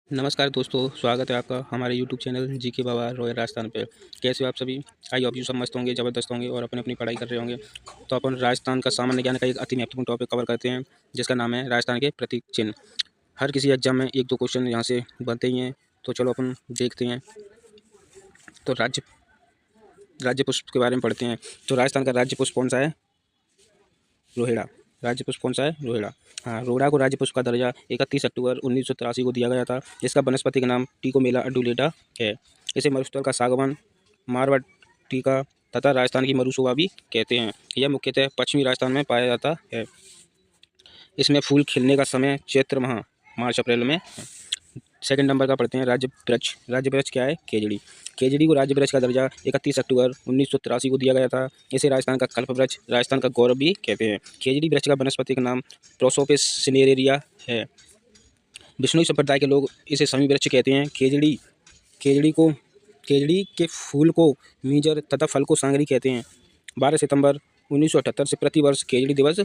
नमस्कार दोस्तों, स्वागत है आपका हमारे यूट्यूब चैनल जी के बाबा रॉयल राजस्थान पे। कैसे हो आप सभी? आई होप यू सब मस्त होंगे, ज़बरदस्त होंगे और अपनी अपनी पढ़ाई कर रहे होंगे। तो अपन राजस्थान का सामान्य ज्ञान का एक अति महत्वपूर्ण टॉपिक कवर करते हैं, जिसका नाम है राजस्थान के प्रतीक चिन्ह। हर किसी एग्जाम में एक दो क्वेश्चन यहाँ से बनते ही हैं, तो चलो अपन देखते हैं। तो राज्य पुष्प के बारे में पढ़ते हैं। तो राजस्थान का राज्य पुष्प कौन सा है? रोहिड़ा। राज्य पुष्प कौन सा है? रोहिड़ा। हाँ, रोहिड़ा को राज्य पुष्प का दर्जा 31 अक्टूबर 1983 को दिया गया था। इसका वनस्पति का नाम टिकोमेला अडुलेटा है। इसे मरुस्थल का सागवान, मारवाड़ टीका तथा राजस्थान की मरुशोभा भी कहते हैं। यह मुख्यतः पश्चिमी राजस्थान में पाया जाता है। इसमें फूल खिलने का समय चैत्र माह, मार्च अप्रैल में है। सेकंड नंबर का पढ़ते हैं राज्य वृक्ष। राज्य वृक्ष क्या है? खेजड़ी। खेजड़ी को राज्य वृक्ष का दर्जा 31 अक्टूबर 1983 को दिया गया था। इसे राजस्थान का कल्प वृक्ष, राजस्थान का गौरव भी कहते हैं। खेजड़ी वृक्ष का वनस्पति का नाम प्रोसोपिस सिनेरेरिया है। विष्णुई संप्रदाय के लोग इसे शमी वृक्ष कहते हैं। खेजड़ी के फूल को मीजर तथा फल को सांगरी कहते हैं। 12 सितंबर 1978 से प्रतिवर्ष खेजड़ी दिवस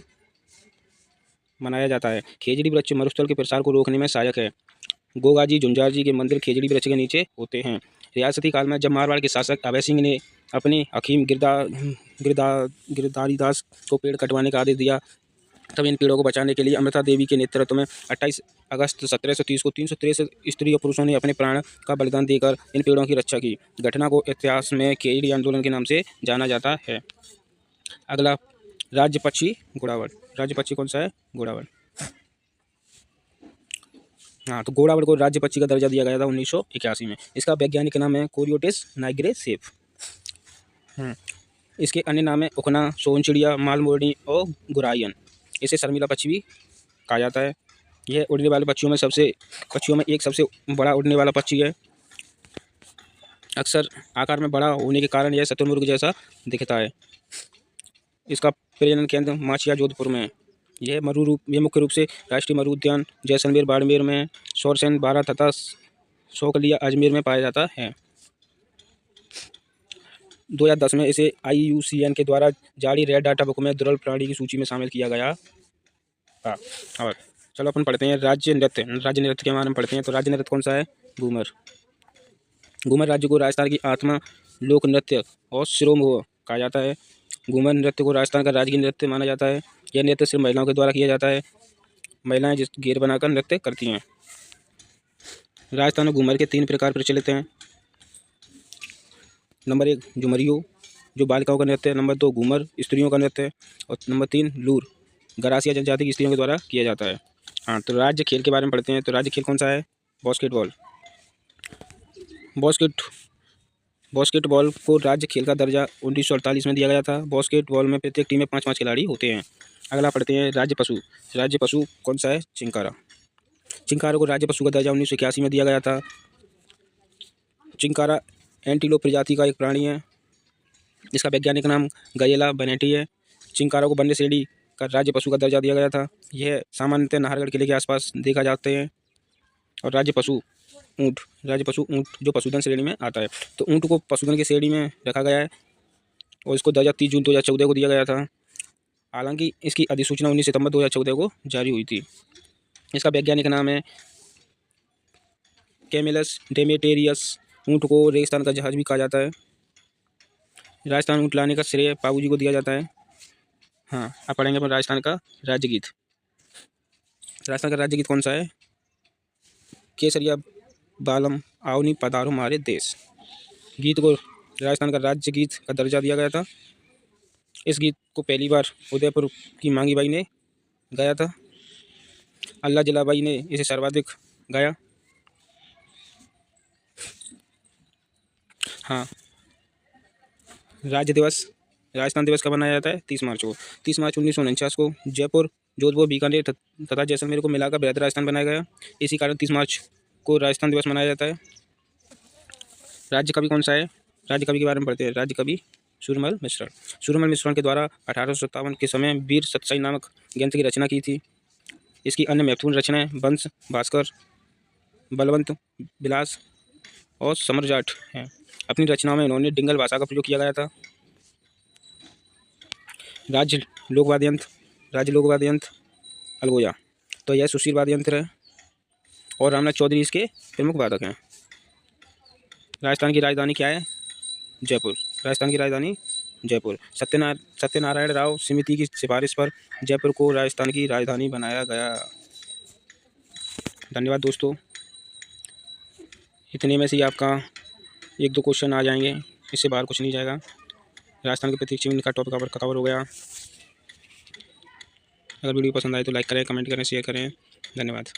मनाया जाता है। खेजड़ी वृक्ष मरुस्थल के प्रसार को रोकने में सहायक है। गोगाजी झुंझार जी के मंदिर खेजड़ी वृक्ष के नीचे होते हैं। रियासती काल में जब मारवाड़ के शासक अभय सिंह ने अपने हकीम गिरधारीदास को पेड़ कटवाने का आदेश दिया, तब इन पेड़ों को बचाने के लिए अमृता देवी के नेतृत्व में 28 अगस्त 1730 को 363 स्त्री और पुरुषों ने अपने प्राण का बलिदान देकर इन पेड़ों की रक्षा की। घटना को इतिहास में खेजड़ी आंदोलन के नाम से जाना जाता है। अगला राज्य पक्षी घोड़ावड़। राज्य पक्षी कौन सा है? घोड़ावड़। हाँ, तो घोड़ावड़ को राज्य पक्षी का दर्जा दिया गया था 1981 में। इसका वैज्ञानिक नाम है कोरियोटिस नाइग्रेसेफ। इसके अन्य नाम है उखना, सोन चिड़िया, मालमोरनी और गुरायन। इसे शर्मिला पक्षी भी कहा जाता है। यह उड़ने वाले पक्षियों में एक सबसे बड़ा उड़ने वाला पक्षी है। अक्सर आकार में बड़ा होने के कारण यह शुतुरमुर्ग जैसा दिखता है। इसका प्रजनन केंद्र माचिया जोधपुर में है। यह मुख्य रूप से राष्ट्रीय मरु उद्यान जैसलमेर बाड़मेर में, शोरसेन बारा तथा शोकलिया अजमेर में पाया जाता है। 2010 में इसे IUCN के द्वारा जारी रेड डाटा बुक में दुर्लभ प्राणी की सूची में शामिल किया गया था। और चलो अपन पढ़ते हैं राज्य नृत्य। राज्य नृत्य के बारे में पढ़ते हैं। तो राज्य नृत्य कौन सा है? घूमर। घूमर राज्य को राजस्थान की आत्मा, लोक नृत्य और शिरोमोह कहा जाता है। घूमर नृत्य को राजस्थान का राजकीय नृत्य माना जाता है। यह नृत्य सिर्फ महिलाओं के द्वारा किया जाता है। महिलाएं जिस घेर बनाकर नृत्य करती हैं। राजस्थान में घूमर के 3 प्रकार प्रचलित हैं। नंबर 1 झुमरियो, जो बालिकाओं का नृत्य है। नंबर 2 घूमर, स्त्रियों का नृत्य है। और नंबर 3 लूर, गरासिया जनजाति की स्त्रियों के द्वारा किया जाता है। हाँ, तो राज्य खेल के बारे में पढ़ते हैं। तो राज्य खेल कौन सा है? बास्केटबॉल। बास्केटबॉल को राज्य खेल का दर्जा 1948 में दिया गया था। बास्केटबॉल में प्रत्येक टीम में 5-5 खिलाड़ी होते हैं। अगला पढ़ते हैं राज्य पशु। राज्य पशु कौन सा है? चिंकारा। चिंकारा को राज्य पशु का दर्जा 1981 में दिया गया था। चिंकारा एंटीलोप प्रजाति का एक प्राणी है। इसका वैज्ञानिक नाम गजेला बेनेटी है। चिंकारा को वन्य श्रेणी का राज्य पशु का दर्जा दिया गया था। यह सामान्यतः नाहरगढ़ किले के आसपास देखा जाते हैं। और राज्य पशु ऊँट। राज्य पशु ऊँट जो पशुधन श्रेणी में आता है। तो ऊँट को पशुधन की श्रेणी में रखा गया है और इसको दर्जा 30 जून 2014 को दिया गया था। हालांकि इसकी अधिसूचना 19 सितंबर 2014 को जारी हुई थी। इसका वैज्ञानिक नाम है कैमेलस डेमेटेरियस। ऊँट को रेगिस्तान का जहाज भी कहा जाता है। राजस्थान ऊँट लाने का श्रेय बाबूजी को दिया जाता है। हाँ, अब पढ़ेंगे अपन राजस्थान का राज्य गीत। राजस्थान का राज्य गीत कौन सा है? केसरिया बालम आवनी पधारो हमारे देश। गीत को राजस्थान का राज्य गीत का दर्जा दिया गया था। इस गीत को पहली बार उदयपुर की मांगी बाई ने गाया था। अल्लाह जलाबाई ने इसे सर्वाधिक गाया। हाँ, राज्य दिवस राजस्थान दिवस कब मनाया जाता है? 30 मार्च को। 30 मार्च 1949 को जयपुर, जोधपुर, बीकानेर तथा जैसलमेर को मिलाकर बृहद राजस्थान बनाया गया। इसी कारण 30 मार्च को राजस्थान दिवस मनाया जाता है। राज्य कवि कौन सा है? राज्य कवि के बारे में पढ़ते हैं। राज्य कवि सूरमल मिश्रण। सूरमल मिश्रण के द्वारा 1857 के समय वीर सतसाई नामक ग्रंथ की रचना की थी। इसकी अन्य महत्वपूर्ण रचनाएं वंश, भास्कर, बलवंत विलास और समरजाट हैं। अपनी रचनाओं में इन्होंने डिंगल भाषा का प्रयोग किया गया था। राज्य लोक वाद्य यंत्र। अलगोजा। तो यह सुशील वाद्य यंत्र है और रामनाथ चौधरी इसके प्रमुख वादक हैं। राजस्थान की राजधानी क्या है? जयपुर। राजस्थान की राजधानी जयपुर। सत्यनारायण राव समिति की सिफारिश पर जयपुर को राजस्थान की राजधानी बनाया गया। धन्यवाद दोस्तों। इतने में से ही आपका 1-2 क्वेश्चन आ जाएंगे, इससे बाहर कुछ नहीं जाएगा। राजस्थान के प्रत्येक चिन्ह का टॉपिक कवर हो गया। अगर वीडियो पसंद आए तो लाइक करें, कमेंट करें, शेयर करें। धन्यवाद।